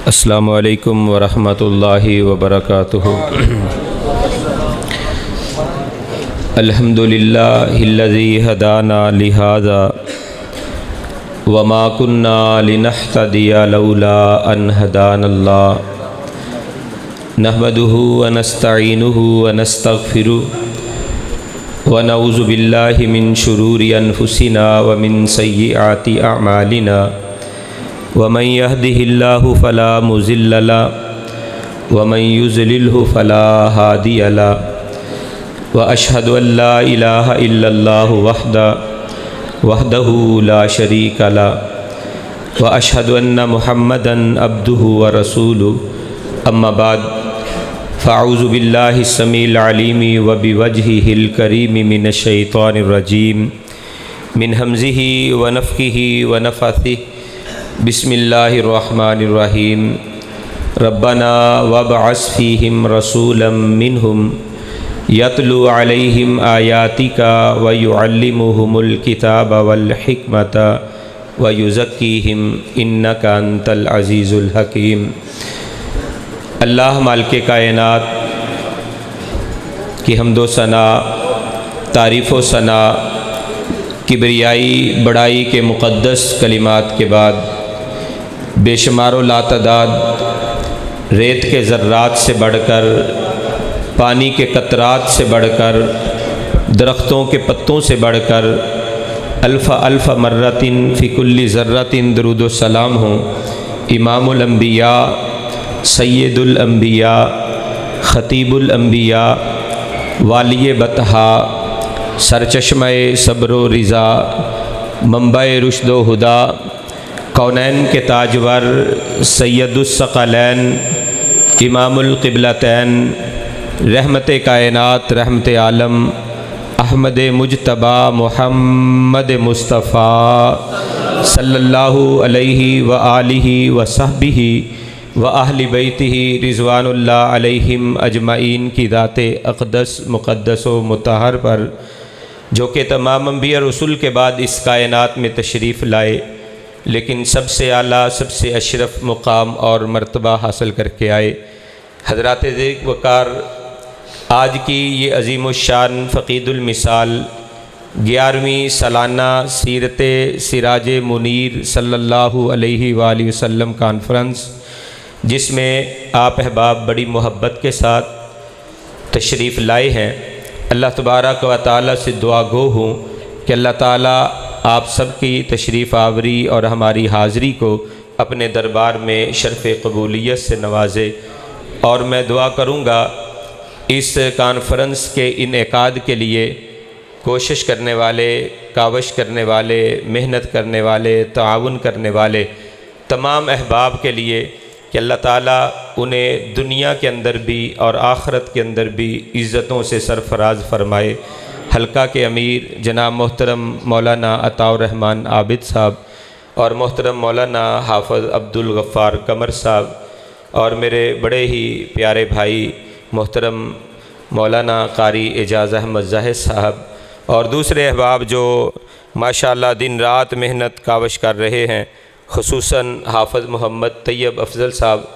अस्सलामु अलैकुम वरहमतुल्लाहि वबरकातुहु। अल्हम्दुलिल्लाहिल्लज़ी हदाना लिहाज़ा वमा कुन्ना लिनहतदिया लौला अन हदानल्लाह। नहमदुहु व नस्तईनुहु व नस्तगफिरुहु व नऊज़ु बिल्लाहि मिन शुरूरि अनफुसिना व मिन सय्यिआति अअमालिना वमन यहदिहिल्लाहु फला मुज़िल्ल लहु वमन युज़लिल्हु फला हादिय लहु व अशहदु अल्ला इलाहा इल्लल्लाहु वहदहु ला शरीक लहु व अशहदु अन्न मुहम्मदन अब्दुहु व रसूलुहु। अम्मा बाद फ़अऊज़ु बिल्लाहि समील अलीमी व बिवजहिहिल करीमी मिनश शैतानिर रजीम मिन हमज़िहि व नफ़्ख़िहि व नफ़्ख़िहि। बिस्मिल्लाहिर्रहमानिर्रहीम। रब्बना वबअस फ़ीहिम रसूलन मिनहुम यतलू अलैहिम आयातिका व युअल्लिमुहुमुल किताब वल हिकमत व युज़क्कीहिम इन्नका अंतल अज़ीज़ुल हकीम। अल्लाह मालिक कायनात की हम्दो सना, तारीफ़ व सना, किबरियाई बड़ाई के मुक़द्दस कलिमात के बाद बेशुमारो लातदाद रेत के ज़र्रात से बढ़कर, पानी के कतरात से बढ़कर, दरख्तों के पत्तों से बढ़कर अल्फ़ा अल्फ़ा मर्रतिन फ़ी कुल्ली ज़र्रतिन दरूद व सलाम हो इमामुल अंबिया, सय्यदुल अंबिया, ख़तीबुल अंबिया, वालिय बतहा, सरचश्मे सब्र रिज़ा, मंबए रुश्द व हुदा, कौनैन के ताजवर, सैयदुस्सक़लैन, इमामुल क़िबलतैन, रहमत कायनात, रहमत आलम, अहमद मुजतबा मुहम्मद मुस्तफ़ा सल्लल्लाहु अलैहि व आलिहि व सहबिहि व अहली बैतिही रिज़वानुल्लाह अलैहिम अजमाइन की दाते अक़दस मुक़द्दस व मुतहर पर, जो कि तमाम अंबिया रसूल के बाद इस कायनात में तशरीफ़ लाए, लेकिन सबसे आला, सबसे अशरफ मुकाम और मर्तबा हासिल करके आए। हज़रात ज़ेक वक़ार आज की ये अज़ीमुश्शान फ़क़ीदुल मिसाल 11वीं सालाना सीरत सिराज मुनीर सल्लल्लाहु अलैहि वालैहि वसल्लम कॉन्फ्रेंस, जिसमें आप अहबाब बड़ी मोहब्बत के साथ तशरीफ़ लाए हैं। अल्लाह तबारक व तआला से दुआ गो हूँ कि अल्लाह ताला आप सब की तशरीफ़ आवरी और हमारी हाज़री को अपने दरबार में शर्फ़ कबूलियत से नवाजे। और मैं दुआ करूँगा इस कॉन्फ्रेंस के इनेकाद के लिए कोशिश करने वाले, कावश करने वाले, मेहनत करने वाले, ताउन करने वाले तमाम अहबाब के लिए कि अल्लाह ताला उन्हें दुनिया के अंदर भी और आखिरत के अंदर भी इज़्ज़तों से सरफराज फरमाए। हल्का के अमीर जनाब मोहतरम मौलाना अताउर रहमान आबिद साहब और मोहतरम मौलाना हाफ़िज़ अब्दुल गफ़्फ़ार कमर साहब और मेरे बड़े ही प्यारे भाई मोहतरम मौलाना कारी एजाज़ अहमद ज़ाहिद साहब और दूसरे अहबाब जो माशाअल्लाह दिन रात मेहनत कावश कर रहे हैं, ख़ुसूसन हाफ़िज़ मोहम्मद तैयब अफ़ज़ल साहब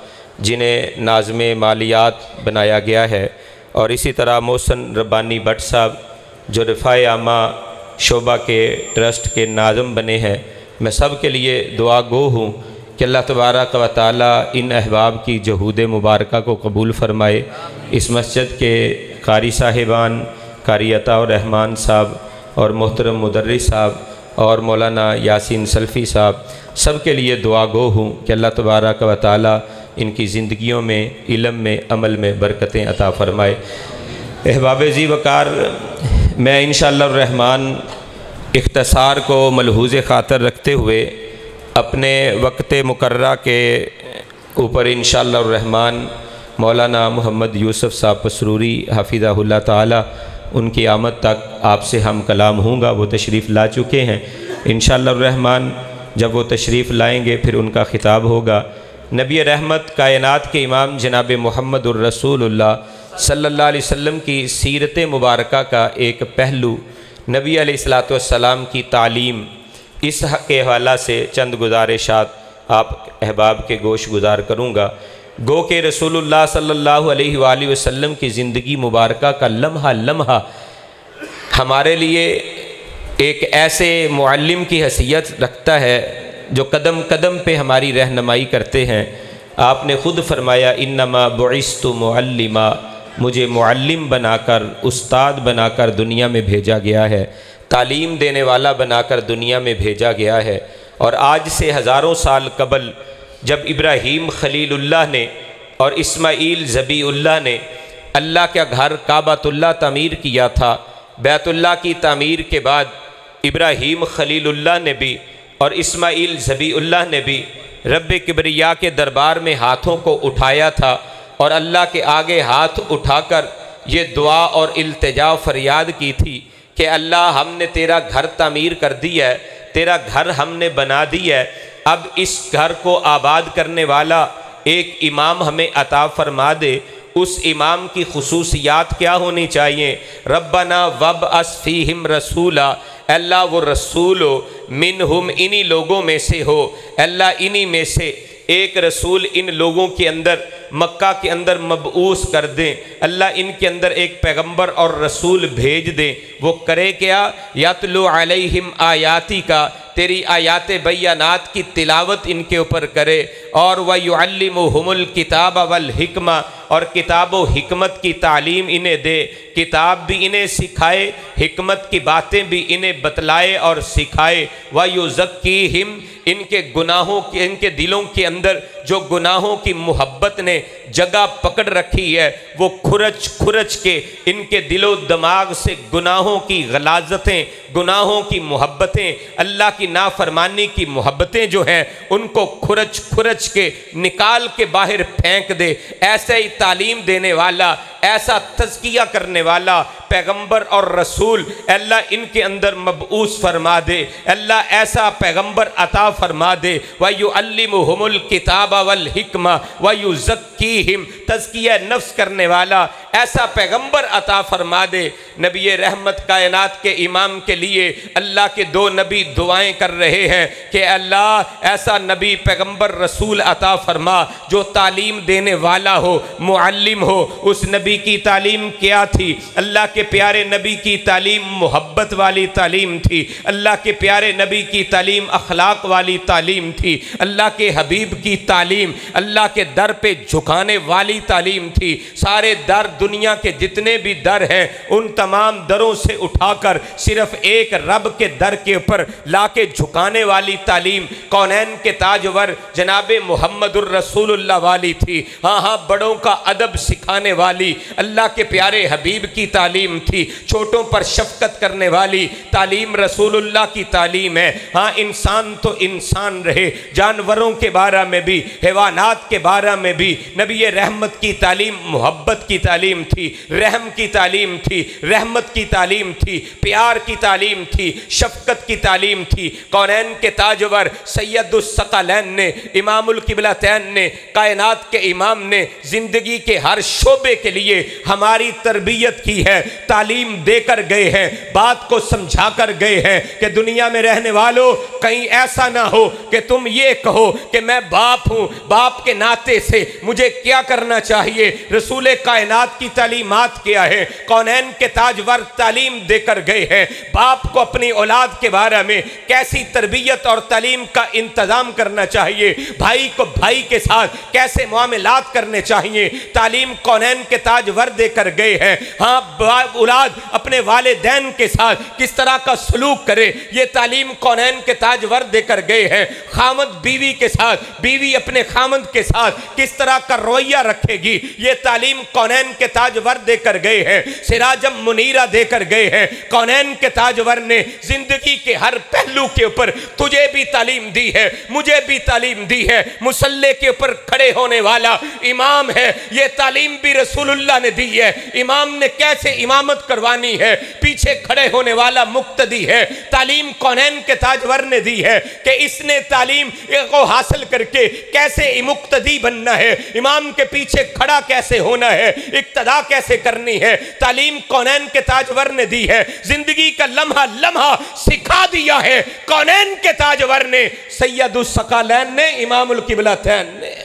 जिन्हें नाज़्मे मालियात बनाया गया है, और इसी तरह मोहसन रब्बानी भट्ट साहब जो रिफ़ाए आमा शोबा के ट्रस्ट के नाज़म बने हैं। मैं सब के लिए दुआ गो हूँ कि अल्लाह तबारक व तआला इन अहबाब की जहूद मुबारका को कबूल फ़रमाए। इस मस्जिद के कारी साहिबान, कारी अताउर रहमान साहब और मोहतरम मुदर्रिस साहब और मौलाना यासीन सल्फ़ी साहब, सब के लिए दुआ गो हूँ कि अल्लाह तबारक व तआला इनकी ज़िंदगियों में, इल्म में, अमल में बरकतें अता फ़रमाए। अहबाब ज़ी वक़ार, मैं इंशाअल्लाह रहमान इख्तसार को मलहूज़ ख़ातर रखते हुए अपने वक्त मुकर्रा के ऊपर इंशाअल्लाह रहमान मौलाना मोहम्मद यूसुफ़ साहब पसरूरी हफ़िज़हुल्लाह ताला उनकी आमद तक आपसे हम कलाम होऊंगा। वो तशरीफ़ ला चुके हैं। इंशाअल्लाह रहमान जब वो तशरीफ़ लाएंगे फिर उनका ख़िताब होगा। नबी रहमत कायनात के इमाम जनाब मुहम्मदुर रसूलुल्लाह सल्लल्लाहु अलैहि वसल्लम की सीरत मुबारका का एक पहलू, नबी अलैहिस्सलातु वस्सलाम की तालीम, इस के हवाला से चंद गुजारिशात आप अहबाब के गोश गुजार करूँगा। गो के रसूलुल्लाह सल्लल्लाहु अलैहि वसल्लम की ज़िंदगी मुबारक का लम्हा लम्हा हमारे लिए एक ऐसे मुअल्लिम की हैसियत रखता है जो कदम कदम पे हमारी रहनुमाई करते हैं। आपने ख़ुद फरमाया इन्नमा बुइस्तु मुअल्लिमा, मुझे मुअल्लिम बनाकर, उस्ताद बनाकर दुनिया में भेजा गया है, तालीम देने वाला बनाकर दुनिया में भेजा गया है। और आज से हज़ारों साल कबल जब इब्राहीम खलीलुल्लाह ने और इस्माईल ज़बीउल्लाह ने अल्लाह का घर काबतुल्लाह तामीर किया था, बैतुल्लाह की तामीर के बाद इब्राहीम खलीलुल्लाह ने भी और इस्माईल ज़बीउल्लाह ने भी रब्बे किबरिया के दरबार में हाथों को उठाया था और अल्लाह के आगे हाथ उठाकर ये दुआ और इल्तिजा फरियाद की थी कि अल्लाह हमने तेरा घर तामीर कर दिया है, तेरा घर हमने बना दिया है, अब इस घर को आबाद करने वाला एक इमाम हमें अता फरमा दे। उस इमाम की खुसूसियात क्या होनी चाहिए? रब्बना वब असफ़ीहिम रसूला, अल्लाह वो रसूल हो, मिनहुम इन्हीं लोगों में से हो, अल्लाह इन्हीं में से एक रसूल इन लोगों के अंदर मक्का के अंदर मबऊस कर दें, अल्लाह इनके अंदर एक पैगंबर और रसूल भेज दें। वो करे क्या? यतलु अलैहिम आयाती का, तेरी आयात बयानात की तिलावत इनके ऊपर करे, और व युअल्लिमुहुमुल किताब वल हिकमा, और किताब व हिकमत की तालीम इन्हें दे, किताब भी इन्हें सिखाए, हिकमत की बातें भी इन्हें बतलाए और सिखाए। व युज़क्कीहिम, इनके गुनाहों के, इनके दिलों के अंदर जो गुनाहों की मोहब्बत ने जगह पकड़ रखी है वो खुरच खुरच के इनके दिलो दिमाग से गुनाहों की गलाजतें, गुनाहों की मोहब्बतें, अल्लाह की नाफरमानी की मोहब्बतें जो हैं उनको खुरच खुरच के निकाल के बाहर फेंक दे। ऐसे ही तालीम देने वाला, ऐसा तज़किया करने वाला पैगंबर और रसूल अल्लाह इनके अंदर मबऊस फरमा दे, अल्लाह ऐसा पैगंबर अता फरमा दे। व युअल्लिमुहुमुल किताब वल हिकमा व युज़क्कीहिम, तज़किया नफ्स करने वाला ऐसा पैगंबर अता फरमा दे। नबी रहमत कायनात के इमाम के लिए अल्लाह के दो नबी दुआएं कर रहे हैं कि अल्लाह ऐसा नबी पैगंबर रसूल अता फरमा जो तालीम देने वाला हो, मुअल्लिम हो। उस नबी की तालीम क्या थी? अल्लाह के प्यारे नबी की तालीम मोहब्बत वाली तालीम थी, अल्लाह के प्यारे नबी की तालीम अखलाक वाली तालीम थी, अल्लाह के हबीब की तालीम अल्लाह के दर पे झुकाने वाली तालीम थी। सारे दर, दुनिया के जितने भी दर हैं उन तमाम दरों से उठाकर सिर्फ एक रब के दर के ऊपर लाके झुकाने वाली तालीम कौनैन के ताजवर जनाब मोहम्मदुर रसूलुल्लाह वाली थी। हाँ हाँ, बड़ों का अदब सिखाने वाली अल्लाह के प्यारे हबीब की तालीम थी। छोटों पर शफकत करने वाली तालीम रसूलुल्लाह की तालीम है। हाँ, इंसान तो इंसान रहे, जानवरों के बारे में भी, हैवानात के बारे में भी नबी रहमत की तालीम मोहब्बत की तालीम थी, रहम की तालीम थी, रहमत की तालीम थी, प्यार की तालीम थी, शफकत की तालीम थी। कौनैन के ताजवर सैयदुस सकलैन ने, इमामुल किबलतैन ने, कायनात के इमाम ने जिंदगी के हर शोबे के लिए हमारी तरबियत की है, तालीम देकर गए हैं, बात को समझा कर गए हैं कि दुनिया में रहने वालों कहीं ऐसा ना हो कि तुम ये कहो कि मैं बाप हूं, बाप के नाते से मुझे क्या करना चाहिए। रसूल कायनात की तालीमात क्या है? कौनैन के ताजवर तालीम देकर गए हैं बाप को अपनी औलाद के बारे में कैसी तरबियत और तालीम का इंतजाम करना चाहिए, भाई को भाई के साथ कैसे मामलात करने चाहिए, तालीम कौनैन के ताजवर देकर गए हैं। हाँ, औलाद अपने वालिदैन के साथ किस तरह का सलूक करे, ये तालीम कौनैन के ताजवर देकर गए हैं। खामद बीवी के साथ, बीवी अपने खामद के साथ किस तरह का रवैया रखेगी, ये तालीम कौनैन के ताजवर देकर गए हैं। सिराजम मुनीरा देकर गए हैं। कौनैन के ताजवर ने जिंदगी के हर पहलू के ऊपर तुझे भी तालीम दी है, मुझे भी तालीम दी है। मुसल्ले के ऊपर खड़े होने वाला इमाम है, ये तालीम भी रसूलुल्लाह ने दी है। इमाम ने कैसे इमामत करवानी है, पीछे खड़े होने वाला मुक्तदी है। तालीम कौनैन के ताजवर ने दी है कि इसने तालीम को हासिल करके कैसे मुक्तदी बनना है, इमाम के पीछे खड़ा कैसे होना है, इक्तदा कैसे करनी है, तालीम कौनैन के ताजवर ने दी है। जिंदगी का लम्हा लम्हा सिखा दिया है कौनैन के ताजवर ने, सैयदुस सकलैन ने, इमामुल किबलतैन ने।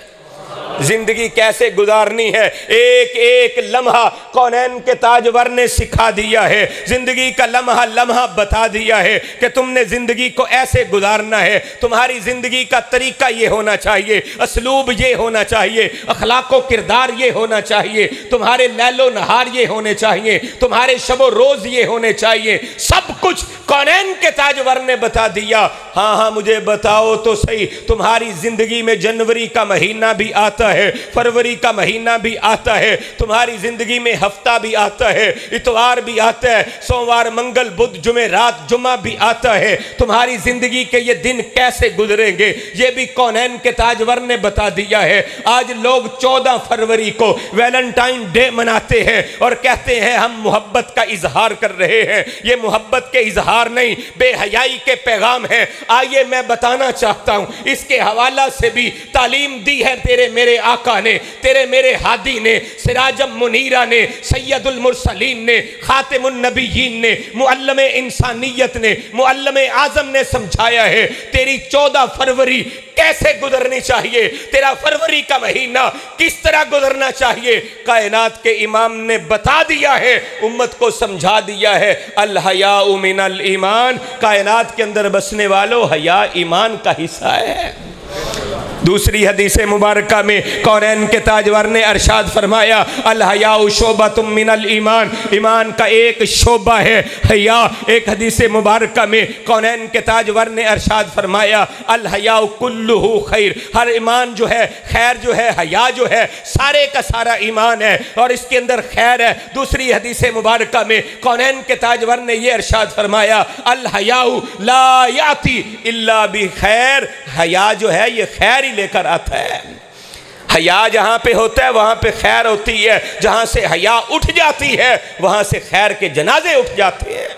जिंदगी कैसे गुजारनी है एक एक लम्हा कौनैन के ताजवर ने सिखा दिया है। जिंदगी का लम्हा लम्हा बता दिया है कि तुमने जिंदगी को ऐसे गुजारना है, तुम्हारी जिंदगी का तरीका ये होना चाहिए, असलूब ये होना चाहिए, अखलाको किरदार ये होना चाहिए, तुम्हारे लैलो नहार ये होने चाहिए, तुम्हारे शबो रोज ये होने चाहिए। सब कुछ कौनैन के ताजवर ने बता दिया। हाँ हाँ मुझे बताओ तो सही, तुम्हारी जिंदगी में जनवरी का महीना भी आता है, फरवरी का महीना भी आता है, तुम्हारी जिंदगी में हफ्ता भी आता है, इतवार भी आता है, सोमवार मंगल बुध जुमे रात जुमा भी आता है। तुम्हारी जिंदगी के ये दिन कैसे गुजरेंगे ये भी कौनैन के ताजवर ने बता दिया है। आज लोग 14 फरवरी को वैलेंटाइन डे मनाते हैं और कहते हैं हम मोहब्बत का इजहार कर रहे हैं। ये मोहब्बत के इजहार नहीं, बेहयाई के पैगाम है। आइए मैं बताना चाहता हूं, इसके हवाला से भी तालीम दी है तेरे मेरे आका ने, तेरे मेरे हादी ने, सिराजम मुनीरा ने, सैयदुल मुरसलीन ने, खातिमुन नबीयीन ने, मुअल्लिम इंसानियत ने, मुअल्लिम आजम ने समझाया है तेरी 14 फरवरी कैसे गुजरनी चाहिए, तेरा फरवरी का महीना किस तरह गुजरना चाहिए। कायनात के इमाम ने बता दिया है, उम्मत को समझा दिया है। अल हयाउ मिनल ईमान, कायनात के अंदर बसने वालों हया ईमान का हिस्सा है। दूसरी हदीस मुबारका में कौनैन के ताजवर ने अरशाद फरमाया अल हयाउ शोबतुम मिनल ईमान, ईमान का एक शोबा है हया। एक हदीस मुबारका में कौनैन के ताजवर ने अरशाद फरमाया अल हयाउ कुल्लुहु खैर, हर ईमान जो है खैर जो है, हया जो है सारे का सारा ईमान है और इसके अंदर खैर है। दूसरी हदीस मुबारका में कौनैन के ताजवर ने यह अरशाद फरमाया अल हयाउ ला याती इल्ला बि खैर, हया जो है ये खैर ही लेकर आता है। हया जहां पे होता है वहां पे खैर होती है, जहां से हया उठ जाती है वहां से खैर के जनाजे उठ जाते हैं।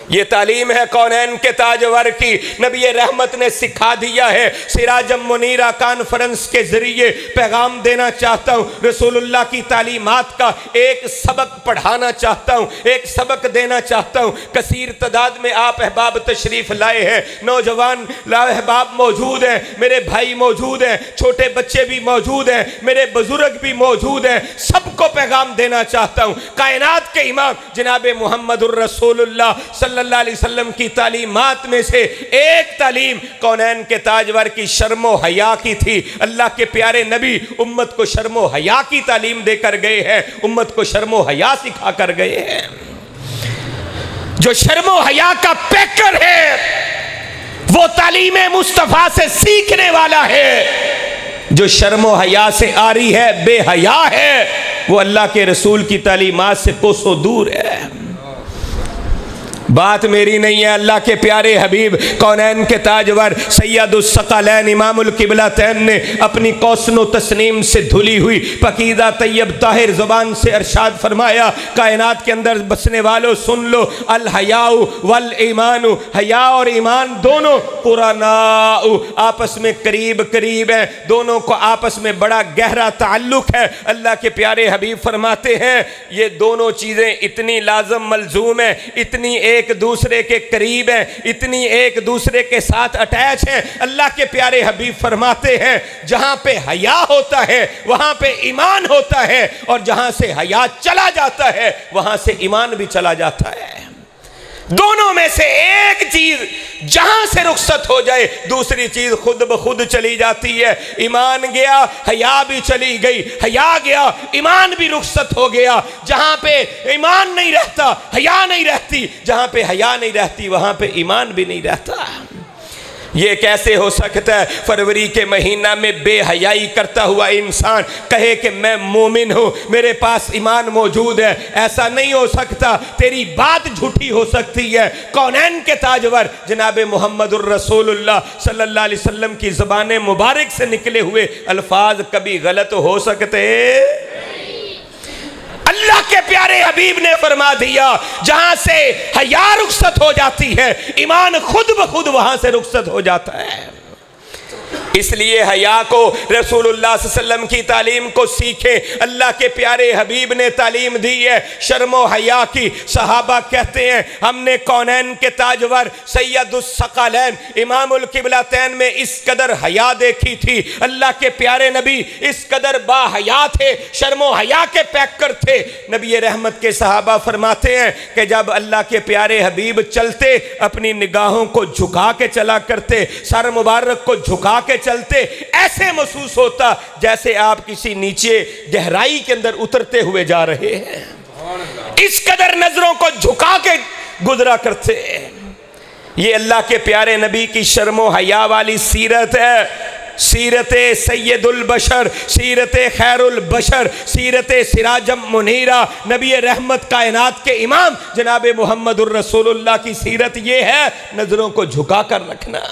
ये तालीम है कौनैन के ताजवर की, नबी रहमत ने सिखा दिया है। सिराजम मुनीरा कॉन्फ्रेंस के जरिए पैगाम देना चाहता हूँ, रसूलुल्लाह की तालीमात का एक सबक पढ़ाना चाहता हूँ, एक सबक देना चाहता हूँ। कसीर तादाद में आप अहबाब तशरीफ लाए हैं, नौजवान अहबाब मौजूद हैं, मेरे भाई मौजूद हैं, छोटे बच्चे भी मौजूद हैं, मेरे बुजुर्ग भी मौजूद हैं। सबको पैगाम देना चाहता हूँ। कायनात के इमाम जनाब मुहम्मदुर रसूलुल्लाह सल्लल्लाहु अलैहि वसल्लम की तालीमात में से एक तालीम कौनैन के ताजवर की शर्मो हया की थी। अल्लाह के प्यारे नबी उम्मत को शर्मो हया की तालीम देकर गए हैं, उम्मत को शर्मो हया सिखा कर गए हैं। जो शर्मो हया का पैकर है वो तालीम मुस्तफ़ा से सीखने वाला है। जो शर्मो हया से आरी है, बेहया है, वो अल्लाह के रसूल की तालीमात से कोसों दूर है। बात मेरी नहीं है, अल्लाह के प्यारे हबीब कौनैन के ताजवर सैयदुस सकलैन इमामुल किबलतैन ने अपनी कौसनो तस्नीम से धुली हुई पकीदा तैयब ताहिर ज़ुबान से अरशाद फरमाया कायनात के अंदर बसने वालों सुन लो, अल हयाउ वल ईमानु, हया और ईमान दोनों कुरानाउ आपस में करीब करीब हैं, दोनों को आपस में बड़ा गहरा ताल्लुक है। अल्लाह के प्यारे हबीब फरमाते हैं ये दोनों चीज़ें इतनी लाजम मलजूम है, इतनी एक दूसरे के करीब है, इतनी एक दूसरे के साथ अटैच है। अल्लाह के प्यारे हबीब फरमाते हैं जहां पे हया होता है वहां पे ईमान होता है और जहां से हया चला जाता है वहां से ईमान भी चला जाता है। दोनों में से एक चीज जहां से रुखसत हो जाए दूसरी चीज खुद ब खुद चली जाती है। ईमान गया हया भी चली गई, हया गया ईमान भी रुखसत हो गया। जहां पे ईमान नहीं रहता हया नहीं रहती, जहां पे हया नहीं रहती वहां पे ईमान भी नहीं रहता। ये कैसे हो सकता है फरवरी के महीना में बेहयाई करता हुआ इंसान कहे कि मैं मोमिन हूँ, मेरे पास ईमान मौजूद है? ऐसा नहीं हो सकता, तेरी बात झूठी हो सकती है। कौनैन के ताजवर जनाब मुहम्मदुर रसूलुल्लाह सल्लल्लाहु अलैहि वसल्लम की ज़बान मुबारक से निकले हुए अल्फाज कभी गलत हो सकते? अल्लाह के प्यारे हबीब ने फरमा दिया, जहां से हया रुखसत हो जाती है, ईमान खुद ब खुद वहां से रुखसत हो जाता है। इसलिए हया को रसूलुल्लाह सल्लल्लाहु अलैहि वसल्लम की तालीम को सीखें। अल्लाह के प्यारे हबीब ने तालीम दी है शर्मो हया की। सहाबा कहते हैं हमने कौनैन के ताजवर सैयदुस सकलैन इमामुल किबलतैन में इस कदर हया देखी थी। अल्लाह के प्यारे नबी इस कदर बाहया थे, शर्मो हया के पैकर थे। नबी रहमत के सहाबा फरमाते हैं कि जब अल्लाह के प्यारे हबीब चलते अपनी निगाहों को झुका के चला करते, सर मुबारक को झुका के चलते, ऐसे महसूस होता जैसे आप किसी नीचे गहराई के अंदर उतरते हुए जा रहे हैं। इस कदर नजरों को झुका के गुजरा करते हैं। ये अल्लाह के प्यारे नबी की शर्मो हया वाली सीरत है। सीरत सैयदुल बशर, सीरत खैरुल बशर, सीरत सिराजम मुनीरा, नबी रहमत कायनात के इमाम जनाब मुहम्मदुर रसूलुल्लाह की सीरत ये है, नजरों को झुका कर रखना।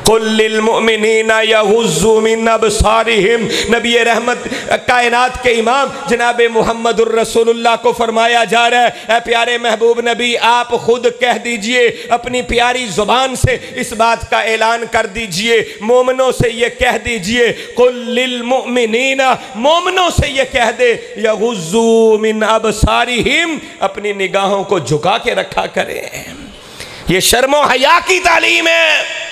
कुल्लिल मुमिनीना यगुज़्ज़ू मिन अबसारिहिम, नबी रहमत कायनात के इमाम जनाब मुहम्मदुर रसूलुल्लाह को फरमाया जा रहा है, ऐ प्यारे महबूब नबी आप खुद कह दीजिए, अपनी प्यारी जुबान से इस बात का ऐलान कर दीजिए, मोमिनों से ये कह दीजिए, कुल्लिल मुमिनीना, मोमिनों से ये कह दे, यगुज़्ज़ू मिन अबसारिहिम, अपनी निगाहों को झुका के रखा करें। ये शर्मो हया की तालीम है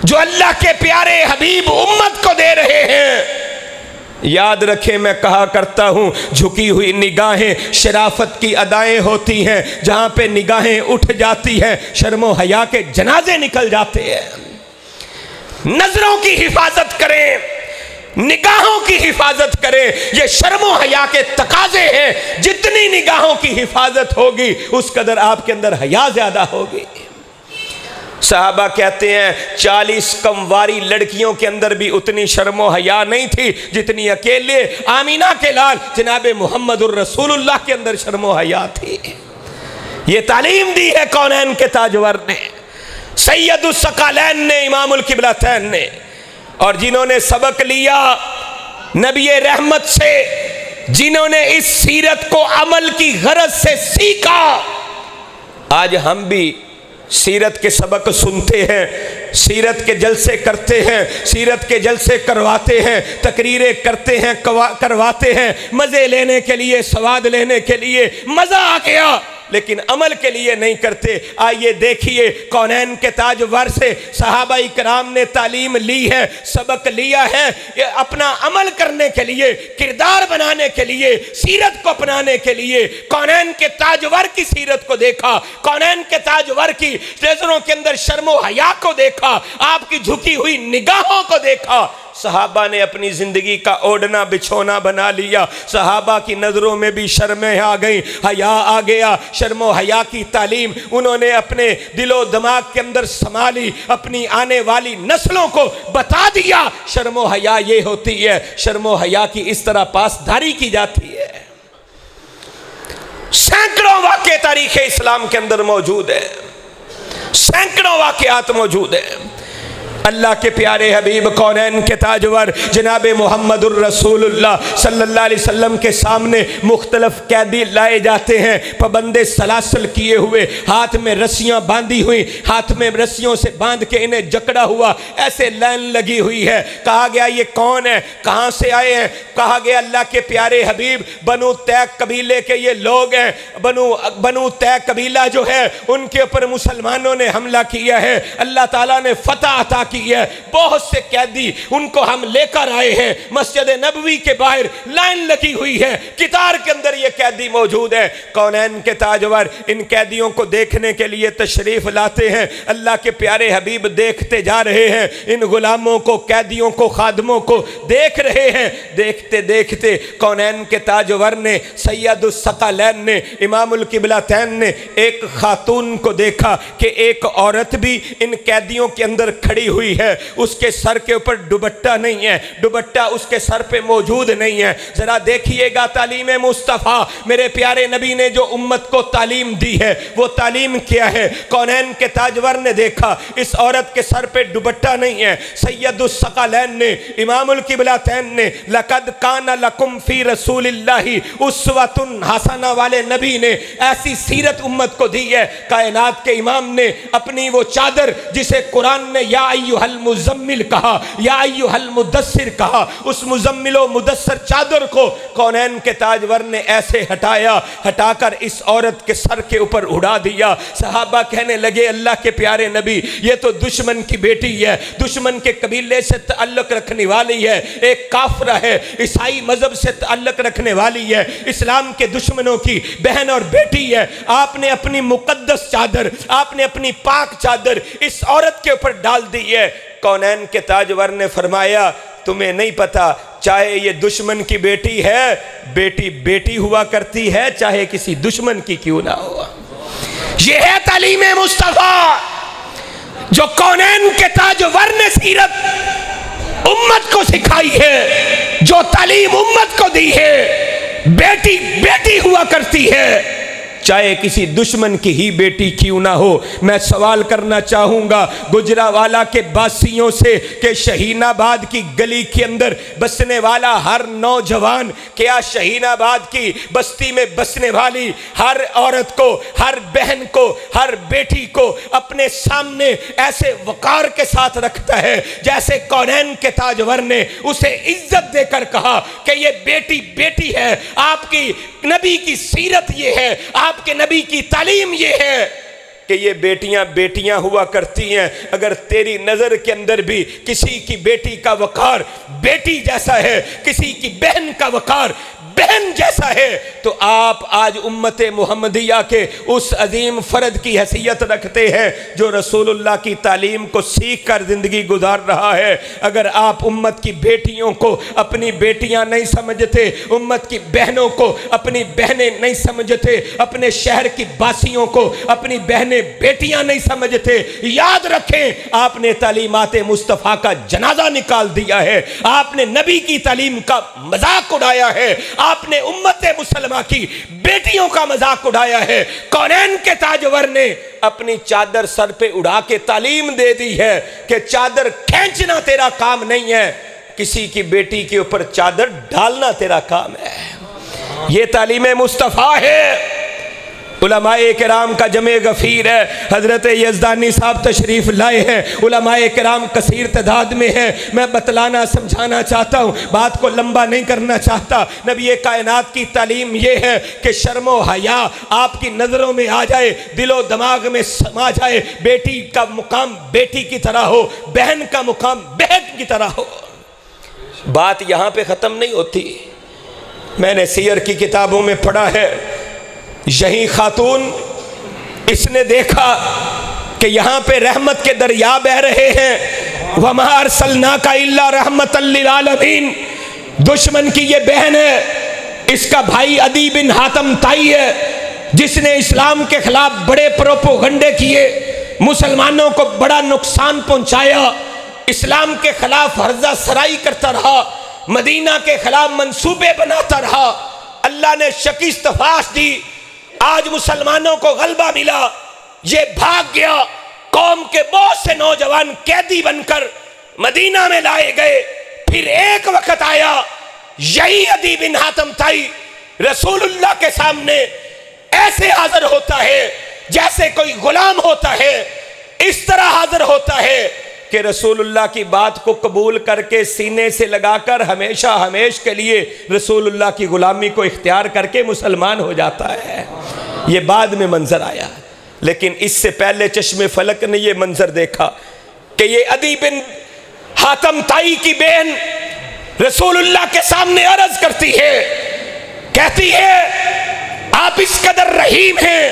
जो अल्लाह के प्यारे हबीब उम्मत को दे रहे हैं। याद रखें, मैं कहा करता हूं, झुकी हुई निगाहें शराफत की अदाएं होती हैं। जहां पे निगाहें उठ जाती हैं, शर्मो हया के जनाजे निकल जाते हैं। नजरों की हिफाजत करें, निगाहों की हिफाजत करें, ये शर्मो हया के तकाजे हैं। जितनी निगाहों की हिफाजत होगी उस कदर आपके अंदर हया ज्यादा होगी। साहबा कहते हैं 40 कमवारी लड़कियों के अंदर भी उतनी शर्मो हया नहीं थी जितनी अकेले आमीना के लाल जनाब मुहम्मदुर रसूलुल्लाह के अंदर शर्मो हया थी। ये तालीम दी है कौनैन के ताजवर ने, सैयदुस सकलैन ने, इमामुल किबलतैन ने, और जिन्होंने सबक लिया नबी रहमत से, जिन्होंने इस सीरत को अमल की गरज से सीखा। आज हम भी सीरत के सबक सुनते हैं, सीरत के जलसे करते हैं, सीरत के जलसे करवाते हैं, तकरीरें करते हैं, करवाते हैं, मज़े लेने के लिए, स्वाद लेने के लिए, मज़ा आ गया, लेकिन अमल के लिए नहीं करते। आइए देखिए कौनैन के ताजवर से सहाबाई कराम ने तालीम ली है, सबक लिया है, ये अपना अमल करने के लिए, किरदार बनाने के लिए, सीरत को अपनाने के लिए कौनैन के ताजवर की सीरत को देखा, कौनैन के ताजवर की नजरों के अंदर शर्मो हया को देखा, आपकी झुकी हुई निगाहों को देखा। सहाबा ने अपनी जिंदगी का ओढ़ना बिछोना बना लिया। सहाबा की नजरों में भी शर्में आ गई, हया आ गया। शर्मो हया की तालीम उन्होंने अपने दिलो दिमाग के अंदर संभाली, अपनी आने वाली नस्लों को बता दिया शर्मो हया ये होती है, शर्मो हया की इस तरह पासदारी की जाती है। सैकड़ों वाक़े तारीख़ इस्लाम के अंदर मौजूद है, सैकड़ों वाक़यात मौजूद है। अल्लाह के प्यारे हबीब कौनैन के ताजवर जनाब मुहम्मदुर रसूलुल्लाह सल्लल्लाहु अलैहि वसल्लम के सामने मुख्तलिफ कैदी लाए जाते हैं, पाबंदे सलासल किए हुए, हाथ में रस्सियाँ बांधी हुई, हाथ में रस्सियों से बांध के इन्हें जकड़ा हुआ, ऐसे लाइन लगी हुई है। कहा गया ये कौन है, कहाँ से आए हैं? कहा गया अल्लाह के प्यारे हबीब बनु तै कबीले के ये लोग हैं। बनु तै कबीला जो है उनके ऊपर मुसलमानों ने हमला किया है, अल्लाह ताला ने फतह अता की है। बहुत से कैदी उनको हम लेकर आए हैं, मस्जिद नबवी के बाहर लाइन लगी हुई है, कितार के अंदर ये कैदी मौजूद है। कौनैन के ताजवर इन कैदियों को देखने के लिए तशरीफ लाते हैं। अल्लाह के प्यारे हबीब देखते जा रहे हैं, इन गुलामों को, कैदियों को, खादमों को देख रहे हैं। देखते देखते कौनैन के ताजवर ने, सैयदुस सकलैन ने, इमामुल किबलतैन ने एक खातून को देखा कि एक औरत भी इन कैदियों के अंदर खड़ी हुई हुई है, उसके सर के ऊपर दुपट्टा नहीं है, दुपट्टा उसके सर पे मौजूद नहीं है। ज़रा देखिएगा तालीम मुस्तफ़ा, मेरे प्यारे नबी ने जो उम्मत को तालीम दी है वो तालीम क्या है। कौनैन के ताजवर ने देखा इस औरत के सर पे दुपट्टा नहीं है। सैयदुस सकलैन ने, इमामुल किबलतैन ने लक़द काना लकुम फ़ी रसूलिल्लाहि उस्वतुन हसना वाले नबी ने ऐसी सीरत उम्मत को दी है। कायनात के इमाम ने अपनी वो चादर जिसे कुरान ने या अय्युहल मुज़म्मिल कहा, या अय्युहल मुदस्सिर कहा, उस मुज़म्मिलो मुदस्सिर चादर को कौनैन के ताजवर ने ऐसे हटाया, हटाकर इस औरत के सर के ऊपर उड़ा दिया। सहाबा कहने लगे अल्लाह के प्यारे नबी, ये तो दुश्मन की बेटी है, दुश्मन के कबीले से ताल्लुक़ रखने वाली है, एक काफरा है, ईसाई मजहब से ताल्लुक़ रखने वाली है, इस्लाम के दुश्मनों की बहन और बेटी है। आपने अपनी मुकद्दस चादर, आपने अपनी पाक चादर इस औरत के ऊपर डाल दी है। कौनैन के ताजवर ने फरमाया तुम्हें नहीं पता, चाहे ये दुश्मन की बेटी है, बेटी बेटी हुआ करती है, चाहे किसी दुश्मन की क्यों ना हो। ये है तालीम मुस्तफ़ा जो कौनैन के ताजवर ने सीरत उम्मत को सिखाई है, जो तालीम उम्मत को दी है। बेटी बेटी हुआ करती है, चाहे किसी दुश्मन की ही बेटी क्यों ना हो। मैं सवाल करना चाहूँगा गुजरावाला के बासियों से कि शहीनाबाद की गली के अंदर बसने वाला हर नौजवान, क्या शहीनाबाद की बस्ती में बसने वाली हर औरत को, हर बहन को, हर बेटी को अपने सामने ऐसे वकार के साथ रखता है जैसे कौनैन के ताजवर ने उसे इज्जत देकर कहा कि ये बेटी बेटी है। आपकी नबी की सीरत ये है, आपके नबी की तालीम ये है कि ये बेटियां बेटियां हुआ करती हैं। अगर तेरी नजर के अंदर भी किसी की बेटी का वकार बेटी जैसा है, किसी की बहन का वकार बहन जैसा है, तो आप आज उम्मत मुहम्मदिया के उस अजीम फर्द की हैसियत रखते हैं जो रसूलुल्लाह की तालीम को सीख कर जिंदगी गुजार रहा है। अगर आप उम्मत की बेटियों को अपनी बेटियां नहीं समझते, उम्मत की बहनों को अपनी बहनें नहीं समझते, अपने शहर की बासियों को अपनी बहनें बेटियां नहीं समझते, याद रखें आपने तालीमात मुस्तफ़ा का जनाजा निकाल दिया है, आपने नबी की तालीम का मजाक उड़ाया है, आपने उम्मत मुसलमा की बेटियों का मजाक उड़ाया है। कौनैन के ताजवर ने अपनी चादर सर पे उड़ा के तालीम दे दी है कि चादर खींचना तेरा काम नहीं है, किसी की बेटी के ऊपर चादर डालना तेरा काम है। ये तालीम मुस्तफ़ा है। उलमाए किराम का जमे गफीर है। हजरत यज़दानी साहब तशरीफ़ लाए हैं, उलमाए किराम कसीर तादाद में है। मैं बतलाना समझाना चाहता हूँ, बात को लंबा नहीं करना चाहता। नबी कायनात की तालीम ये है कि शर्मो हया आपकी नज़रों में आ जाए, दिलो दिमाग में समा जाए। बेटी का मुकाम बेटी की तरह हो, बहन का मुकाम बहन की तरह हो। बात यहाँ पे ख़त्म नहीं होती। मैंने सीयर की किताबों में पढ़ा है, यही खातून इसने देखा कि यहाँ पे रहमत के दरिया बह रहे हैं। वमा अरसलनाका इल्ला रहमतल लिल आलमीन। दुश्मन की ये बहन है, इसका भाई अदी बिन हातम ताई है, जिसने इस्लाम के खिलाफ बड़े प्रोपोगंडे किए, मुसलमानों को बड़ा नुकसान पहुंचाया, इस्लाम के खिलाफ हर्जा सराई करता रहा, मदीना के खिलाफ मंसूबे बनाता रहा। अल्लाह ने शिकस्त फाश दी, आज मुसलमानों को गलबा मिला, ये भाग गया। कौम के बहुत से नौजवान कैदी बनकर मदीना में लाए गए। फिर एक वक्त आया, यही अदी बिन हातम ताई रसूलुल्लाह के सामने ऐसे हाजिर होता है जैसे कोई गुलाम होता है। इस तरह हाजिर होता है कि रसूलुल्लाह की बात को कबूल करके सीने से लगाकर हमेशा हमेश के लिए रसूलुल्लाह की गुलामी को इख्तियार करके मुसलमान हो जाता है। ये बाद में मंजर आया, लेकिन इससे पहले चश्मे फलक ने ये मंजर देखा कि ये अदी बिन हातम ताई की बहन रसूलुल्लाह के सामने अर्ज करती है, कहती है आप इस कदर रहीम हैं,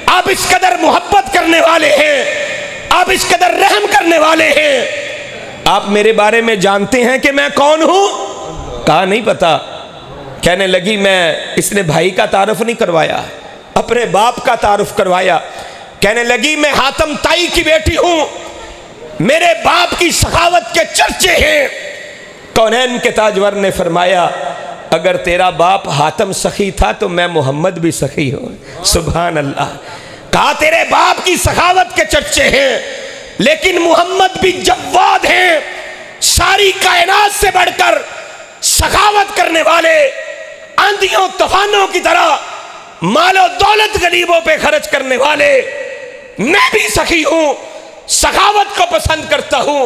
आप इस कदर मोहब्बत करने वाले हैं, आप इस कदर रहम करने वाले हैं, आप मेरे बारे में जानते हैं कि मैं कौन हूं? कहा नहीं पता। कहने लगी मैं, इसने भाई का तारुफ नहीं करवाया, अपने बाप का तारुफ करवाया। कहने लगी मैं हातम ताई की बेटी हूं, मेरे बाप की सखावत के चर्चे हैं। कौनैन के ताजवर ने फरमाया अगर तेरा बाप हातम सखी था तो मैं मोहम्मद भी सखी हूं। सुभान अल्लाह। कहा तेरे बाप की सखावत के चर्चे हैं, लेकिन मोहम्मद भी जव्वाद हैं, सारी कायनात से बढ़कर सखावत करने वाले, आंधियों तूफानों की तरह मालो दौलत गरीबों पे खर्च करने वाले। मैं भी सखी हूं, सखावत को पसंद करता हूं।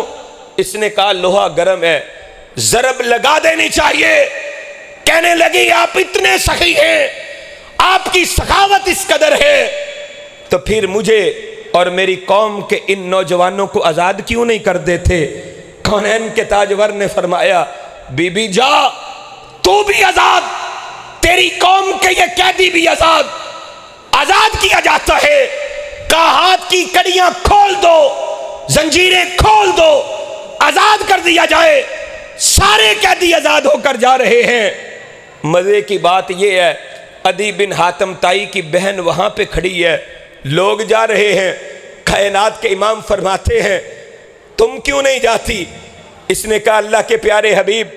इसने कहा लोहा गर्म है, जरब लगा देनी चाहिए। कहने लगी आप इतने सखी हैं, आपकी सखावत इस कदर है, तो फिर मुझे और मेरी कौम के इन नौजवानों को आजाद क्यों नहीं कर देते? कौनैन के ताजवर ने फरमाया बीबी जा, तू भी आजाद, तेरी कौम के ये कैदी भी आजाद। आजाद किया जाता है, कहा हाथ की कड़ियां खोल दो, जंजीरें खोल दो, आजाद कर दिया जाए। सारे कैदी आजाद होकर जा रहे हैं। मजे की बात यह है, अदी बिन हातम ताई की बहन वहां पे खड़ी है, लोग जा रहे हैं। कायनात के इमाम फरमाते हैं तुम क्यों नहीं जाती? इसने कहा अल्लाह के प्यारे हबीब,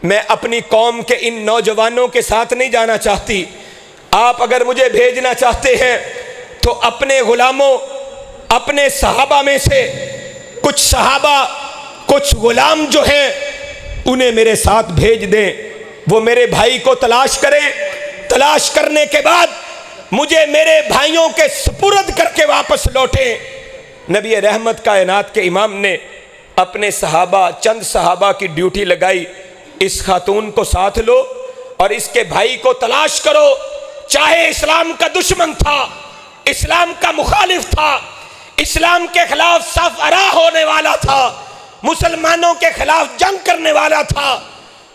मैं अपनी कौम के इन नौजवानों के साथ नहीं जाना चाहती। आप अगर मुझे भेजना चाहते हैं तो अपने गुलामों, अपने सहाबा में से कुछ सहाबा, कुछ गुलाम जो हैं उन्हें मेरे साथ भेज दें। वो मेरे भाई को तलाश करें, तलाश करने के बाद मुझे मेरे भाइयों के सुपुर्द करके वापस लौटें। नबी रहमत कायनात के इमाम ने अपने सहाबा, चंद सहाबा की ड्यूटी लगाई, इस खातून को साथ लो और इसके भाई को तलाश करो। चाहे इस्लाम का दुश्मन था, इस्लाम का मुखालिफ था, इस्लाम के खिलाफ साफ अरा होने वाला था, मुसलमानों के खिलाफ जंग करने वाला था,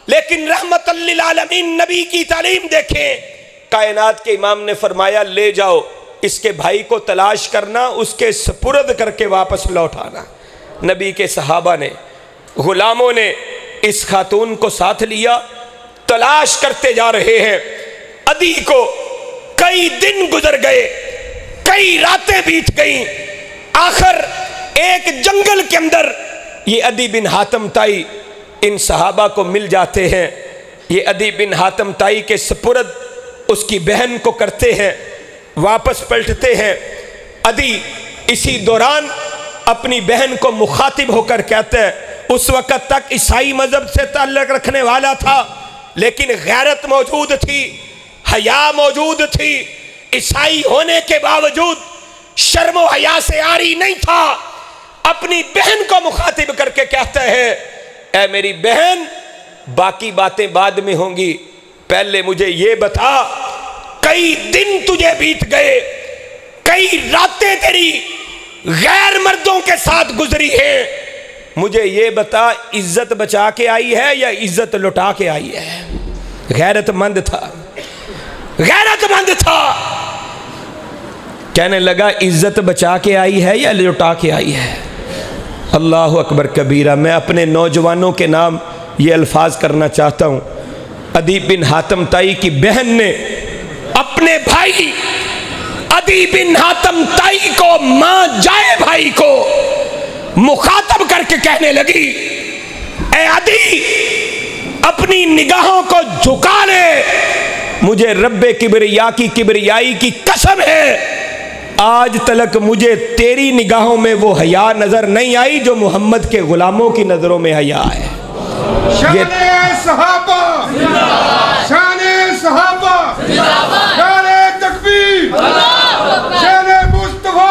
लेकिन रहमतुल लिल आलमीन नबी की तालीम देखें। कायनात के इमाम ने फरमाया ले जाओ, इसके भाई को तलाश करना, उसके सुपुर्द करके वापस लौटाना। नबी के सहाबा ने, गुलामों ने इस खातून को साथ लिया, तलाश करते जा रहे हैं। अदी को कई दिन गुजर गए, कई रातें बीत गईं। आखिर एक जंगल के अंदर ये अदी बिन हातम ताई इन सहाबा को मिल जाते हैं। ये अदी बिन हातम ताई के सुपुर्द उसकी बहन को करते हैं, वापस पलटते हैं। अदी इसी दौरान अपनी बहन को मुखातिब होकर कहते हैं, उस वक़्त तक ईसाई मजहब से ताल्लुक़ रखने वाला था, लेकिन गैरत मौजूद थी, हया मौजूद थी। ईसाई होने के बावजूद शर्मो हया से आरी नहीं था। अपनी बहन को मुखातिब करके कहते हैं, ऐ मेरी बहन, बाकी बातें बाद में होंगी, पहले मुझे ये बता, कई दिन तुझे बीत गए, कई रातें तेरी गैर मर्दों के साथ गुजरी है, मुझे ये बता इज्जत बचा के आई है या इज्जत लुटा के आई है? गैरतमंद था, गैरतमंद था। कहने लगा इज्जत बचा के आई है या लुटा के आई है? अल्लाह अकबर कबीरा। मैं अपने नौजवानों के नाम ये अल्फाज करना चाहता हूँ। अदी बिन हातम ताई की बहन ने अपने भाई अदी बिन हातम ताई को, मां जाए भाई को मुखातब करके कहने लगी, ए अदी, अपनी निगाहों को झुका ले, मुझे रब्बे किबरिया की किबरियाई की कसम है, आज तलक मुझे तेरी निगाहों में वो हया नजर नहीं आई जो मोहम्मद के गुलामों की नजरों में हया है। शाने सहाबा, शाने सहाबा, शाने तकबीर, शाने मुस्तफा।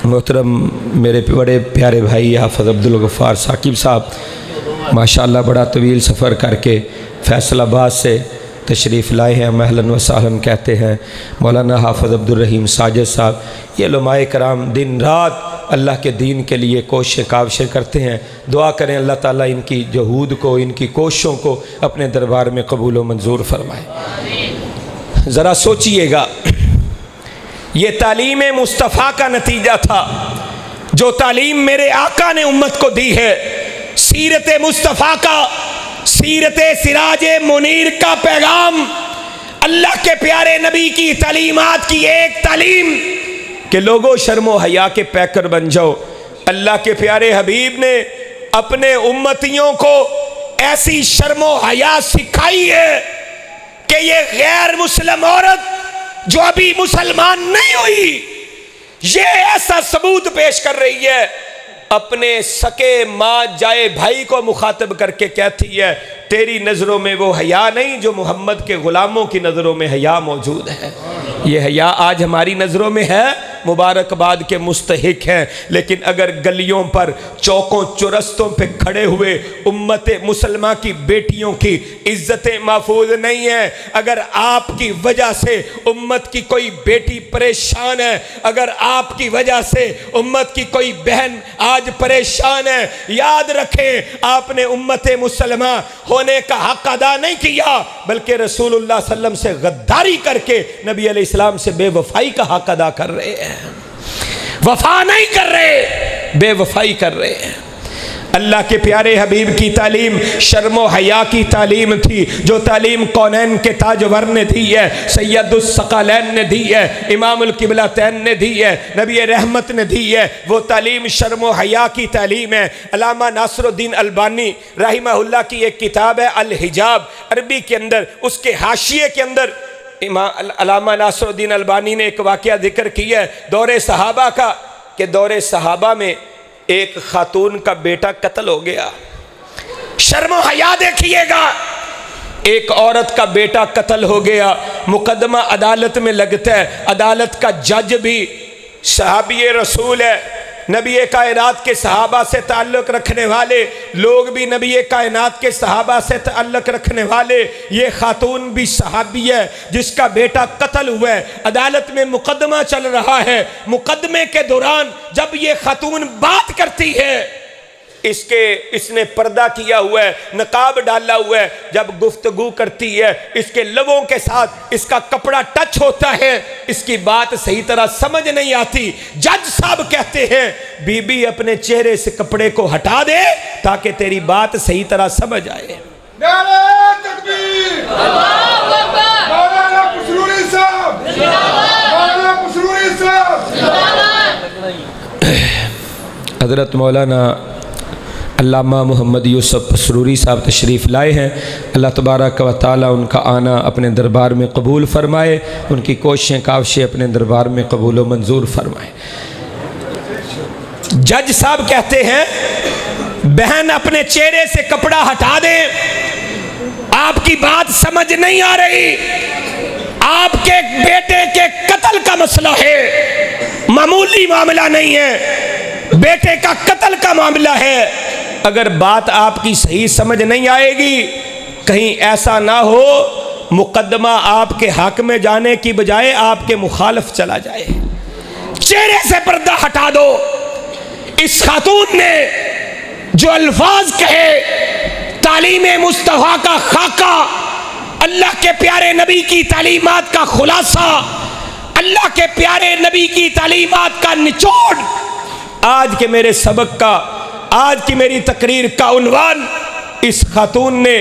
मोहतरम मेरे बड़े प्यारे भाई हाफिज अब्दुल गफ्फार साकिब साहब माशाअल्लाह बड़ा तवील सफ़र करके फैसलाबाद से तशरीफ़ लाए हैं। महलन व सहलन कहते हैं। मौलाना हाफिज अब्दुल रहीम साजिद साहब, ये उलमाए कराम दिन रात अल्लाह के दीन के लिए कोशिशें काविशें करते हैं। दुआ करें अल्लाह ताला इनकी जहूद को, इनकी कोशिशों को अपने दरबार में कबूल व मंजूर फरमाए। ज़रा सोचिएगा, ये तालीम मुस्तफ़ा का नतीजा था, जो तालीम मेरे आका ने उम्मत को दी है। सीरत मुस्तफ़ा का, सीरत सिराज मुनीर का पैगाम, अल्लाह के प्यारे नबी की तालीमात की एक तालीम कि लोगों शर्मो हया के पैकर बन जाओ। अल्लाह के प्यारे हबीब ने अपने उम्मतियों को ऐसी शर्मो हया सिखाई है कि ये गैर मुस्लिम औरत जो अभी मुसलमान नहीं हुई, ये ऐसा सबूत पेश कर रही है, अपने सके माँ जाए भाई को मुखातब करके कहती है तेरी नज़रों में वो हया नहीं जो मोहम्मद के ग़ुलामों की नज़रों में हया मौजूद है। ये हया आज हमारी नज़रों में है, मुबारकबाद के मुस्तहिक हैं, लेकिन अगर गलियों पर चौकों चुरस्तों पे खड़े हुए उम्मत मुसलमा की बेटियों की इज्जतें महफूज नहीं हैं, अगर आपकी वजह से उम्मत की कोई बेटी परेशान है, अगर आपकी वजह से उम्मत की कोई बहन आज परेशान है, याद रखें आपने उम्मत मुसलमा होने का हक अदा नहीं किया, बल्कि रसूलुल्लाह सल्लल्लाहु अलैहि वसल्लम से गद्दारी करके नबी अलैहिस्सलाम से बेवफाई का हक अदा कर रहे हैं। वफा नहीं कर रहे, बेवफाई कर रहे हैं। अल्लाह के प्यारे हबीब की तालीम शर्मो हया की तालीम थी, जो तालीम कौनैन के ताजवर ने दी है, सैयदुस सकलैन ने दी है, इमामुल किबलतैन ने दी है, नबी रहमत ने दी है। वो तालीम शर्मो हया की तालीम है। अल्लामा नासरुद्दीन अलबानी रहमहुल्लाह की एक किताब है अल हिजाब, अरबी के अंदर उसके हाशिए के अंदर अल्लामा नासरुद्दीन अलबानी ने एक वाक़या जिक्र किया है दौरे सहाबा का, कि दौरे सहाबा में एक खातून का बेटा कत्ल हो गया। शर्मो हया देखिएगा, एक औरत का बेटा कत्ल हो गया, मुकदमा अदालत में लगता है, अदालत का जज भी सहाबी रसूल है, नबी कायनात के सहाबा से ताल्लुक़ रखने वाले लोग भी नबी कायनात के सहाबा से ताल्लुक़ रखने वाले, ये खातून भी सहाबी है जिसका बेटा कत्ल हुआ है, अदालत में मुकदमा चल रहा है। मुकदमे के दौरान जब ये खातून बात करती है, इसने पर्दा किया हुआ है, नकाब डाला हुआ है, जब गुफ्तगू करती है इसके लबों के साथ इसका कपड़ा टच होता है, इसकी बात सही तरह समझ नहीं आती। जज साहब कहते हैं बीबी अपने चेहरे से कपड़े को हटा दे ताकि तेरी बात सही तरह समझ आए। नारे तकबीर, अल्लाहू अकबर, मौलाना पसरूरी साहब जिंदाबाद, मौलाना पसरूरी साहब जिंदाबाद। हज़रत मौलाना अल्लामा मोहम्मद यूसुफ पसरूरी साहब तशरीफ़ लाए हैं। अल्लाह तबारक व तआला उनका आना अपने दरबार में कबूल फ़रमाए, उनकी कोशिशें कावशें अपने दरबार में कबूल व मंजूर फरमाए। जज साहब कहते हैं बहन अपने चेहरे से कपड़ा हटा दे, आपकी बात समझ नहीं आ रही, आपके बेटे के कत्ल का मसला है, मामूली मामला नहीं है, बेटे का कत्ल का मामला है। अगर बात आपकी सही समझ नहीं आएगी, कहीं ऐसा ना हो मुकदमा आपके हक में जाने की बजाय आपके मुखालिफ चला जाए। चेहरे से पर्दा हटा दो। इस खातून ने जो अल्फाज कहे, तालीम मुस्तफ़ा का खाका, अल्लाह के प्यारे नबी की तालीमात का खुलासा, अल्लाह के प्यारे नबी की तालीमात का निचोड़, आज के मेरे सबक का, आज की मेरी तकरीर का उन्वान इस खातून ने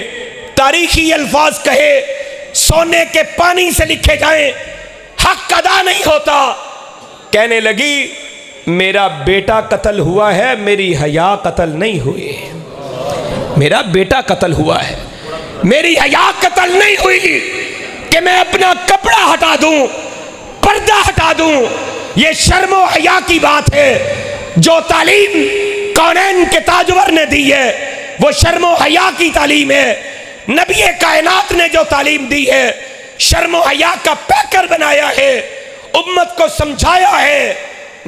तारीखी अल्फाज कहे, सोने के पानी से लिखे जाएं, हक अदा नहीं होता। कहने लगी मेरा बेटा कत्ल हुआ है, मेरी हया कत्ल नहीं हुई, मेरा बेटा कत्ल हुआ है, मेरी हया कत्ल नहीं हुई कि मैं अपना कपड़ा हटा दूं, पर्दा हटा दूं। ये शर्मो हया की बात है। जो तालीम कौनैन के ताजवर ने दी है वो शर्मो हया की तालीम है। नबी कायनात ने जो तालीम दी है, शर्मो हया का पैकर बनाया है, उम्मत को समझाया है,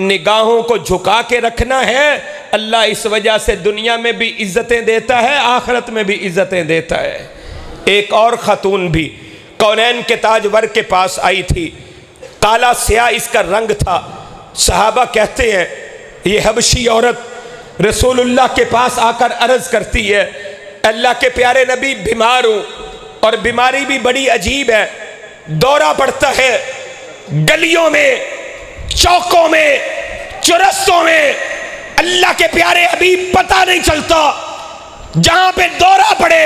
निगाहों को झुका के रखना है। अल्लाह इस वजह से दुनिया में भी इज्जतें देता है, आखिरत में भी इज्जतें देता है। एक और खातून भी कौनैन के ताजवर के पास आई थी, काला स्याह इसका रंग था। सहाबा कहते हैं ये हबशी औरत रसूलुल्लाह के पास आकर अर्ज करती है, अल्लाह के प्यारे नबी बीमार हूँ और बीमारी भी बड़ी अजीब है, दौरा पड़ता है, गलियों में, चौकों में, चुरस्तों में, अल्लाह के प्यारे हबीब पता नहीं चलता, जहां पे दौरा पड़े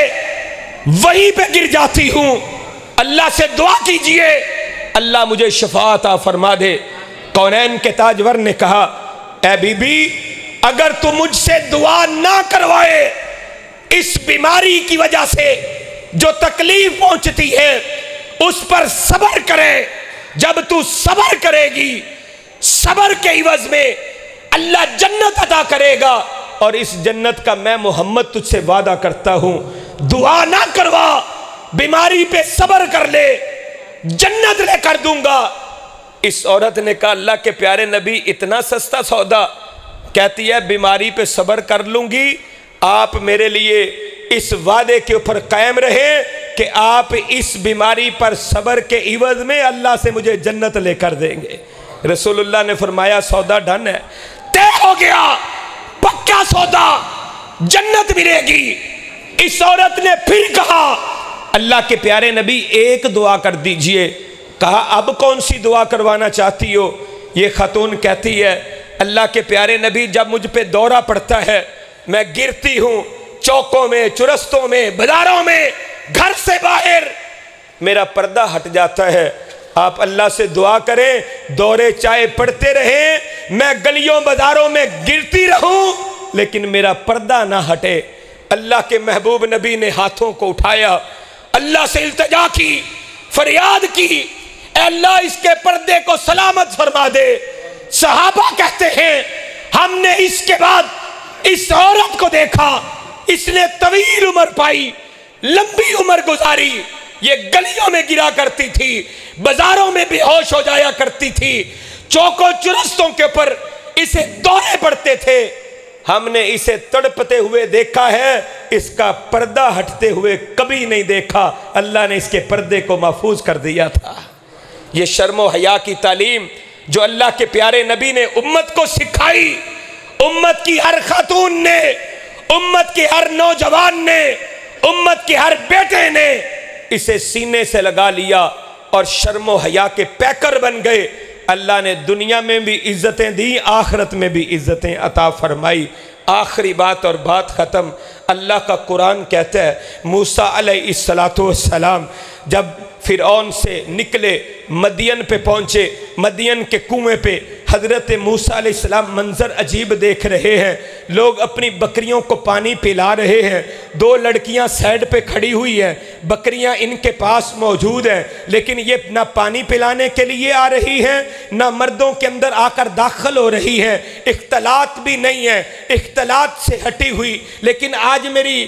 वहीं पे गिर जाती हूँ। अल्लाह से दुआ कीजिए अल्लाह मुझे शफाअत फरमा दे। कौनैन के ताजवर ने कहा, ऐ बीबी, अगर तू मुझसे दुआ ना करवाए, इस बीमारी की वजह से जो तकलीफ पहुंचती है उस पर सब्र करे। जब तू सब्र करेगी, सब्र के इवज में अल्लाह जन्नत अता करेगा, और इस जन्नत का मैं मोहम्मद तुझसे वादा करता हूं। दुआ ना करवा, बीमारी पे सब्र कर ले, जन्नत लेकर दूंगा। इस औरत ने कहा, अल्लाह के प्यारे नबी, इतना सस्ता सौदा? कहती है, बीमारी पे सब्र कर लूंगी, आप मेरे लिए इस वादे के ऊपर कायम रहे कि आप इस बीमारी पर सब्र के इवज में अल्लाह से मुझे जन्नत लेकर देंगे। रसूलुल्लाह ने फरमाया, सौदा डन है, तय हो गया, पक्का सौदा, जन्नत मिलेगी। इस औरत ने फिर कहा, अल्लाह के प्यारे नबी, एक दुआ कर दीजिए। कहा, अब कौन सी दुआ करवाना चाहती हो? ये खातून कहती है, अल्लाह के प्यारे नबी, जब मुझ पे दौरा पड़ता है, मैं गिरती हूं, चौकों में, चुरस्तों में, बाजारों में, घर से बाहर, मेरा पर्दा हट जाता है। आप अल्लाह से दुआ करें, दौरे चाहे पड़ते रहे, मैं गलियों बाजारों में गिरती रहूं, लेकिन मेरा पर्दा ना हटे। अल्लाह के महबूब नबी ने हाथों को उठाया, अल्लाह से इल्तिजा की, फरियाद की, अल्लाह इसके पर्दे को सलामत फरमा दे। सहाबा कहते हैं, हमने इसके बाद इस औरत को देखा, इसने तवील उम्र पाई, लंबी उम्र गुजारी। ये गलियों में गिरा करती थी, बाजारों में बेहोश हो जाया करती थी, चौकों चुरस्तों के ऊपर इसे दौरे पड़ते थे। हमने इसे तड़पते हुए देखा है, इसका पर्दा हटते हुए कभी नहीं देखा। अल्लाह ने इसके पर्दे को महफूज कर दिया था। ये शर्म व हया की तालीम जो अल्लाह के प्यारे नबी ने उम्मत को सिखाई, उम्मत की हर खातून ने, उम्मत के हर नौजवान ने, उम्मत के हर बेटे ने इसे सीने से लगा लिया और शर्म व हया के पैकर बन गए। अल्लाह ने दुनिया में भी इज्जतें दी, आखिरत में भी इज्जतें अता फरमाई। आखिरी बात और बात ख़त्म। अल्लाह का कुरान कहता है, मूसा अलैहिस्सलातु वस्सलाम जब फिरौन से निकले, मदियन पे पहुँचे, मदियन के कुएं पे हज़रत मूसा अलैहिस्सलाम मंजर अजीब देख रहे हैं। लोग अपनी बकरियों को पानी पिला रहे हैं। दो लड़कियां साइड पे खड़ी हुई हैं, बकरियां इनके पास मौजूद हैं, लेकिन ये ना पानी पिलाने के लिए आ रही हैं, ना मर्दों के अंदर आकर दाखिल हो रही हैं। इख्तलात भी नहीं है, इख्तलात से हटी हुई। लेकिन आज मेरी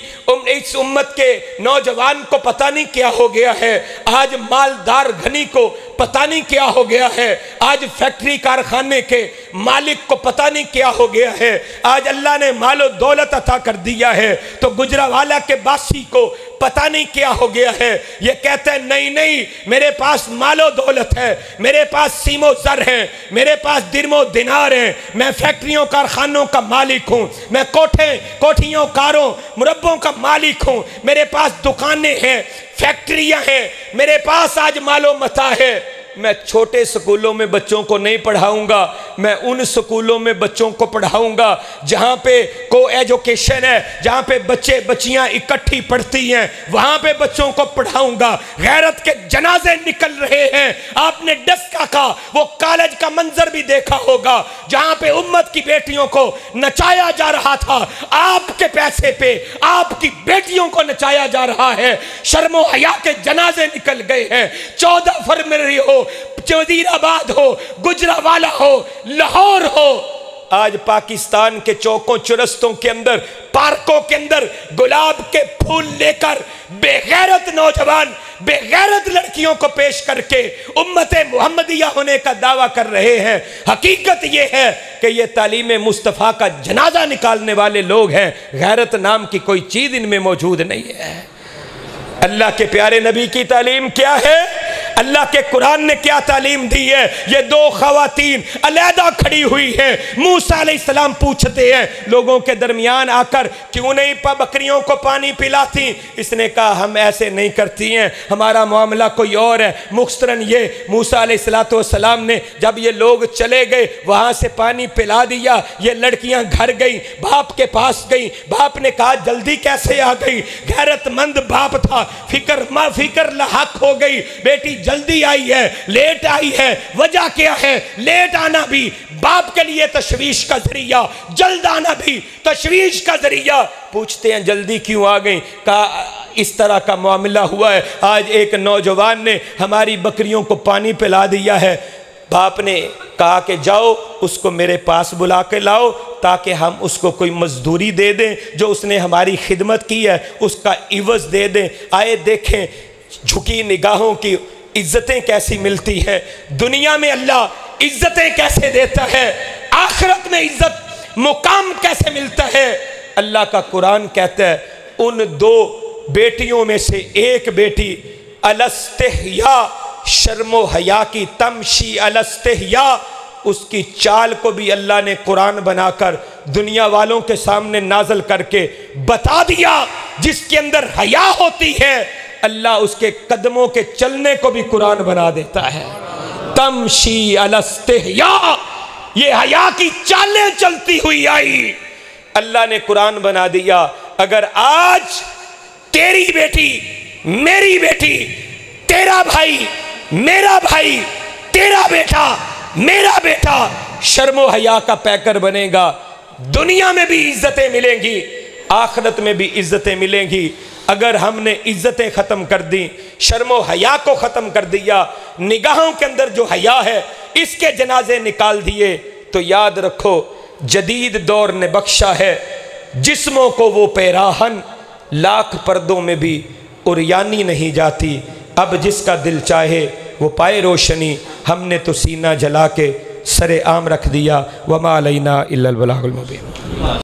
इस उम्मत के नौजवान को पता नहीं क्या हो गया है, आज मालदार घनी को पता नहीं क्या हो गया है, आज फैक्ट्री कारखाने के मालिक को पता नहीं क्या हो गया है, आज अल्लाह ने मालो दौलत अता कर दिया है तो गुजरावाला के बासी को पता नहीं क्या हो गया है। ये कहते हैं नहीं नहीं, मेरे पास मालो दौलत है, मेरे पास सीमो जर है, मेरे पास दिरमो दिनार है, मैं फैक्ट्रियों कारखानों का मालिक हूँ, मैं कोठियों कारों मुरब्बों का मालिक हूँ, मेरे पास दुकानें हैं, फैक्ट्रियां हैं, मेरे पास आज मालो मता है। मैं छोटे स्कूलों में बच्चों को नहीं पढ़ाऊंगा, मैं उन स्कूलों में बच्चों को पढ़ाऊंगा जहां पे को एजुकेशन है, जहां पे बच्चे बच्चियां इकट्ठी पढ़ती हैं, वहां पे बच्चों को पढ़ाऊंगा। गैरत के जनाजे निकल रहे हैं। आपने डस्का का वो कॉलेज का मंजर भी देखा होगा जहां पे उम्मत की बेटियों को नचाया जा रहा था, आपके पैसे पे आपकी बेटियों को नचाया जा रहा है। शर्मो हया के जनाजे निकल गए हैं। 14 फरवरी हो, वजीराबाद हो, गुजरावाला हो, लाहौर हो, आज पाकिस्तान के चौकों चुरस्तों के अंदर, पार्कों के अंदर गुलाब के फूल लेकर बेगैरत नौजवान बेगैरत लड़कियों को पेश करके उम्मते मुहम्मदिया होने का दावा कर रहे हैं। हकीकत यह है कि ये तालीम मुस्तफ़ा का जनाजा निकालने वाले लोग हैं। गैरत नाम की कोई चीज़ इनमें मौजूद नहीं है। अल्लाह के प्यारे नबी की तालीम क्या है, अल्लाह के कुरान ने क्या तालीम दी है। ये दो खवातीन अलहदा खड़ी हुई हैं। मूसा अलैहिस्सलाम पूछते हैं लोगों के दरमियान आकर, क्यों नहीं बकरियों को पानी पिलाती? इसने कहा, हम ऐसे नहीं करती हैं, हमारा मामला कोई और है। मुख्तरन ये मूसा अलैहिस्सलाम ने जब ये लोग चले गए, वहाँ से पानी पिला दिया। ये लड़कियाँ घर गई, बाप के पास गई। बाप ने कहा, जल्दी कैसे आ गई? गैरतमंद बाप था, फिक्र लाहक हो गई, बेटी जल्दी आई है, लेट आई है, वजह क्या है? लेट आना भी बाप के लिए तशवीश का जरिया, जल्द आना भी तशवीश का जरिया। पूछते हैं जल्दी क्यों आ गई? कहा इस तरह का मामला हुआ है। आज एक नौजवान ने हमारी बकरियों को पानी पिला दिया है। बाप ने कहा कि जाओ उसको मेरे पास बुला के लाओ ताकि हम उसको कोई मजदूरी दे दें, जो उसने हमारी खिदमत की है उसका इवज़ दे दें। आए देखें झुकी निगाहों की इज्जतें कैसी मिलती है। दुनिया में अल्लाह इज्जतें कैसे देता है, आखिरत में इज्जत मुकाम कैसे मिलता है। अल्लाह का कुरान कहता है उन दो बेटियों में से एक बेटी अलस्तिहया, शर्मो हया की, तमशी अलस्तिहया, उसकी चाल को भी अल्लाह ने कुरान बनाकर दुनिया वालों के सामने नाजल करके बता दिया। जिसके अंदर हया होती है अल्लाह उसके कदमों के चलने को भी कुरान बना देता है। तमशी अलस्तिहया, ये हया की चालें चलती हुई आई, अल्लाह ने कुरान बना दिया। अगर आज तेरी बेटी, मेरी बेटी, तेरा भाई, मेरा भाई, तेरा बेटा, मेरा बेटा शर्मो हया का पैकर बनेगा, दुनिया में भी इज्जतें मिलेंगी, आखिरत में भी इज्जतें मिलेंगी। अगर हमने इज्जतें ख़त्म कर दी, शर्मो हया को ख़त्म कर दिया, निगाहों के अंदर जो हया है इसके जनाजे निकाल दिए, तो याद रखो जदीद दौर ने बख्शा है जिस्मों को वो पैराहन, लाख पर्दों में भी उरियानी नहीं जाती। अब जिसका दिल चाहे वो पाए रोशनी, हमने तो सीना जला के सरे आम रख दिया। वमा अलैना इल्लल बलागुल मुबीन।